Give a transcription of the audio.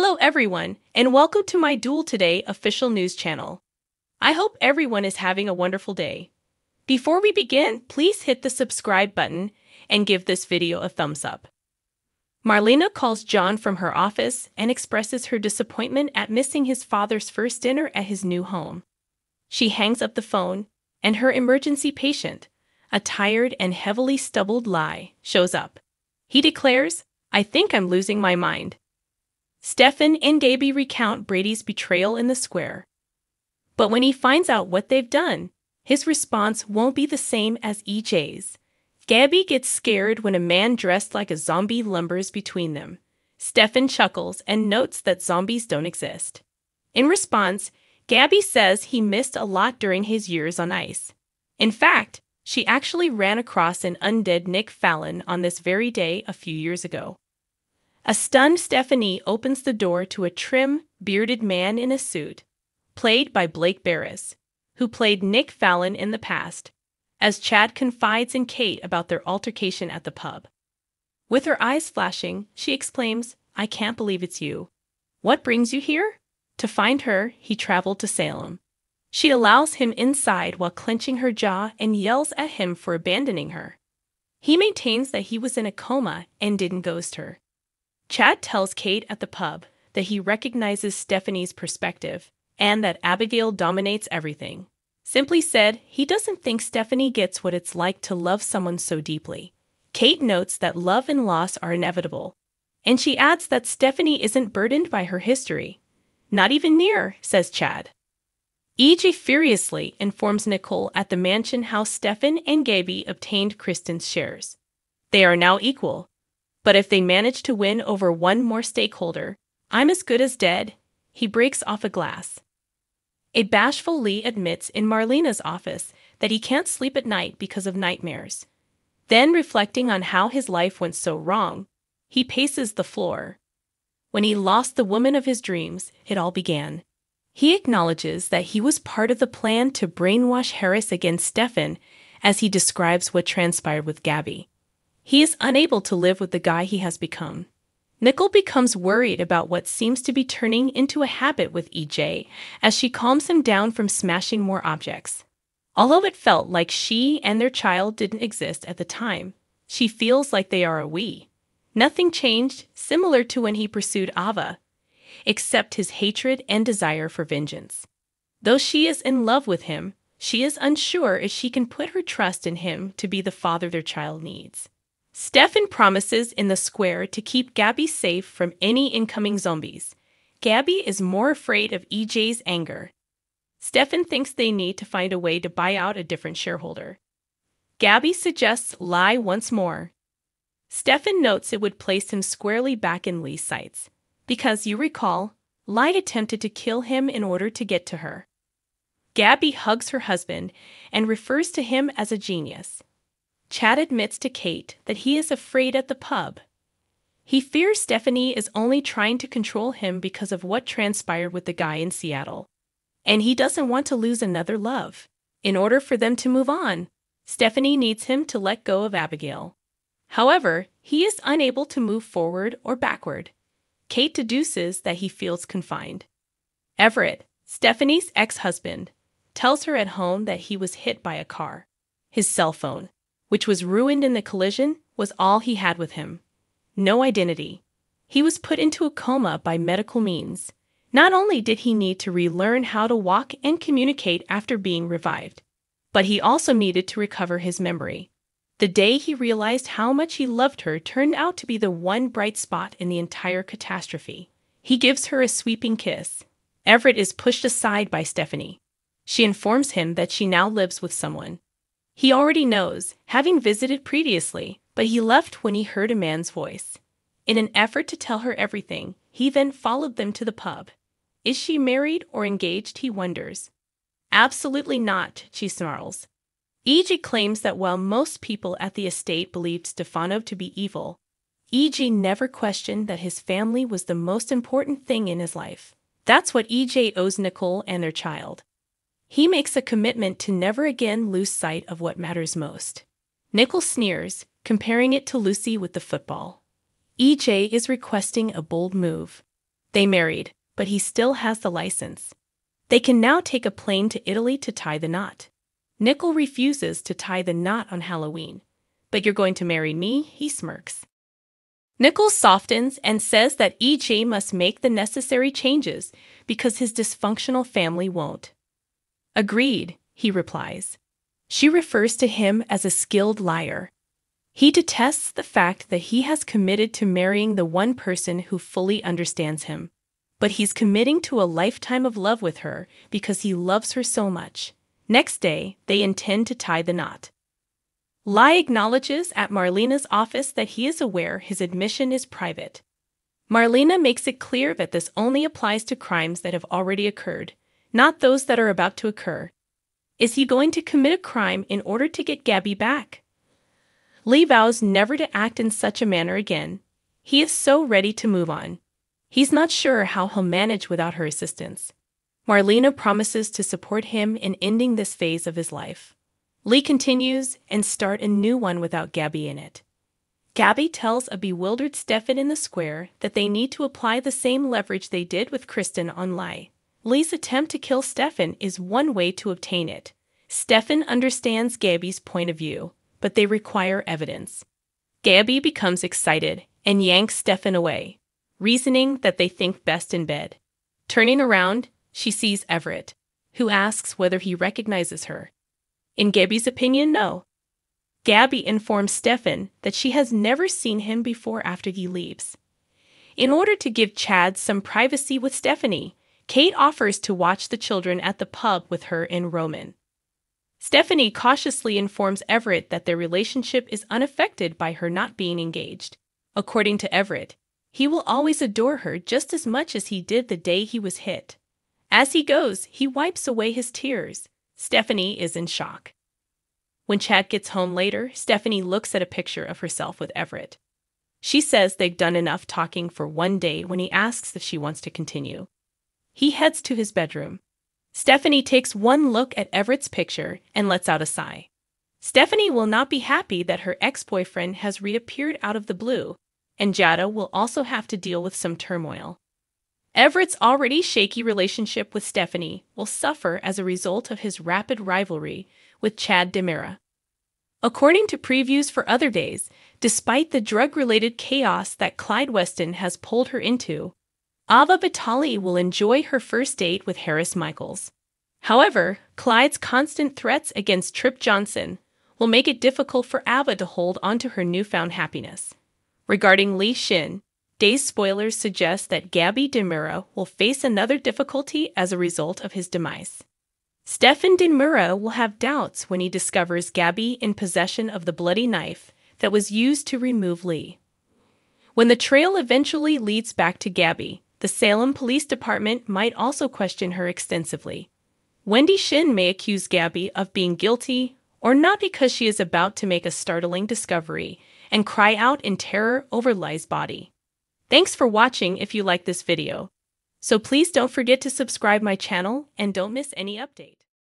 Hello everyone, and welcome to my Duel Today official news channel. I hope everyone is having a wonderful day. Before we begin, please hit the subscribe button and give this video a thumbs up. Marlena calls John from her office and expresses her disappointment at missing his father's first dinner at his new home. She hangs up the phone, and her emergency patient, a tired and heavily stubbled Lai, shows up. He declares, "I think I'm losing my mind." Stefan and Gabi recount Brady's betrayal in the square. But when he finds out what they've done, his response won't be the same as EJ's. Gabi gets scared when a man dressed like a zombie lumbers between them. Stefan chuckles and notes that zombies don't exist. In response, Gabi says he missed a lot during his years on ice. In fact, she actually ran across an undead Nick Fallon on this very day a few years ago. A stunned Stephanie opens the door to a trim, bearded man in a suit, played by Blake Barris, who played Nick Fallon in the past, as Chad confides in Kate about their altercation at the pub. With her eyes flashing, she exclaims, "I can't believe it's you. What brings you here?" To find her, he traveled to Salem. She allows him inside while clenching her jaw and yells at him for abandoning her. He maintains that he was in a coma and didn't ghost her. Chad tells Kate at the pub that he recognizes Stephanie's perspective and that Abigail dominates everything. Simply said, he doesn't think Stephanie gets what it's like to love someone so deeply. Kate notes that love and loss are inevitable, and she adds that Stephanie isn't burdened by her history. "Not even near," says Chad. EJ furiously informs Nicole at the mansion how Stefan and Gabi obtained Kristen's shares. They are now equal. But if they manage to win over one more stakeholder, I'm as good as dead. He breaks off a glass. A bashful Lee admits in Marlena's office that he can't sleep at night because of nightmares. Then, reflecting on how his life went so wrong, he paces the floor. When he lost the woman of his dreams, it all began. He acknowledges that he was part of the plan to brainwash Harris against Stefan, as he describes what transpired with Gabi. He is unable to live with the guy he has become. Nicole becomes worried about what seems to be turning into a habit with EJ as she calms him down from smashing more objects. Although it felt like she and their child didn't exist at the time, she feels like they are a we. Nothing changed, similar to when he pursued Ava, except his hatred and desire for vengeance. Though she is in love with him, she is unsure if she can put her trust in him to be the father their child needs. Stefan promises in the square to keep Gabi safe from any incoming zombies. Gabi is more afraid of EJ's anger. Stefan thinks they need to find a way to buy out a different shareholder. Gabi suggests Lai once more. Stefan notes it would place him squarely back in Lee's sights, because you recall, Lai attempted to kill him in order to get to her. Gabi hugs her husband and refers to him as a genius. Chad admits to Kate that he is afraid at the pub. He fears Stephanie is only trying to control him because of what transpired with the guy in Seattle. And he doesn't want to lose another love. In order for them to move on, Stephanie needs him to let go of Abigail. However, he is unable to move forward or backward. Kate deduces that he feels confined. Everett, Stephanie's ex-husband, tells her at home that he was hit by a car. His cell phone, which was ruined in the collision, was all he had with him. No identity. He was put into a coma by medical means. Not only did he need to relearn how to walk and communicate after being revived, but he also needed to recover his memory. The day he realized how much he loved her turned out to be the one bright spot in the entire catastrophe. He gives her a sweeping kiss. Everett is pushed aside by Stephanie. She informs him that she now lives with someone. He already knows, having visited previously, but he left when he heard a man's voice. In an effort to tell her everything, he then followed them to the pub. Is she married or engaged, he wonders. Absolutely not, she snarls. EJ claims that while most people at the estate believed Stefanov to be evil, EJ never questioned that his family was the most important thing in his life. That's what EJ owes Nicole and their child. He makes a commitment to never again lose sight of what matters most. Nicole sneers, comparing it to Lucy with the football. EJ is requesting a bold move. They married, but he still has the license. They can now take a plane to Italy to tie the knot. Nickel refuses to tie the knot on Halloween. But you're going to marry me? He smirks. Nickel softens and says that EJ must make the necessary changes because his dysfunctional family won't. Agreed, he replies. She refers to him as a skilled liar. He detests the fact that he has committed to marrying the one person who fully understands him. But he's committing to a lifetime of love with her because he loves her so much. Next day, they intend to tie the knot. Lai acknowledges at Marlena's office that he is aware his admission is private. Marlena makes it clear that this only applies to crimes that have already occurred, not those that are about to occur. Is he going to commit a crime in order to get Gabby back? Lee vows never to act in such a manner again. He is so ready to move on. He's not sure how he'll manage without her assistance. Marlena promises to support him in ending this phase of his life. Lee continues and start a new one without Gabby in it. Gabby tells a bewildered Stefan in the square that they need to apply the same leverage they did with Kristen on Lai. Lee's attempt to kill Stefan is one way to obtain it. Stefan understands Gabby's point of view, but they require evidence. Gabby becomes excited and yanks Stefan away, reasoning that they think best in bed. Turning around, she sees Everett, who asks whether he recognizes her. In Gabby's opinion, no. Gabby informs Stefan that she has never seen him before after he leaves. In order to give Chad some privacy with Stephanie, Kate offers to watch the children at the pub with her and Roman. Stephanie cautiously informs Everett that their relationship is unaffected by her not being engaged. According to Everett, he will always adore her just as much as he did the day he was hit. As he goes, he wipes away his tears. Stephanie is in shock. When Chad gets home later, Stephanie looks at a picture of herself with Everett. She says they've done enough talking for one day when he asks if she wants to continue. He heads to his bedroom. Stephanie takes one look at Everett's picture and lets out a sigh. Stephanie will not be happy that her ex-boyfriend has reappeared out of the blue, and Jada will also have to deal with some turmoil. Everett's already shaky relationship with Stephanie will suffer as a result of his rapid rivalry with Chad DiMera. According to previews for other days, despite the drug-related chaos that Clyde Weston has pulled her into, Ava Batali will enjoy her first date with Harris Michaels. However, Clyde's constant threats against Trip Johnson will make it difficult for Ava to hold onto her newfound happiness. Regarding Lee Shin, Day's spoilers suggest that Gabby DiMera will face another difficulty as a result of his demise. Stefan DiMera will have doubts when he discovers Gabby in possession of the bloody knife that was used to remove Lee. When the trail eventually leads back to Gabby, the Salem Police Department might also question her extensively. Wendy Shin may accuse Gabby of being guilty or not because she is about to make a startling discovery and cry out in terror over Lai's body. Thanks for watching if you like this video. So please don't forget to subscribe my channel and don't miss any updates.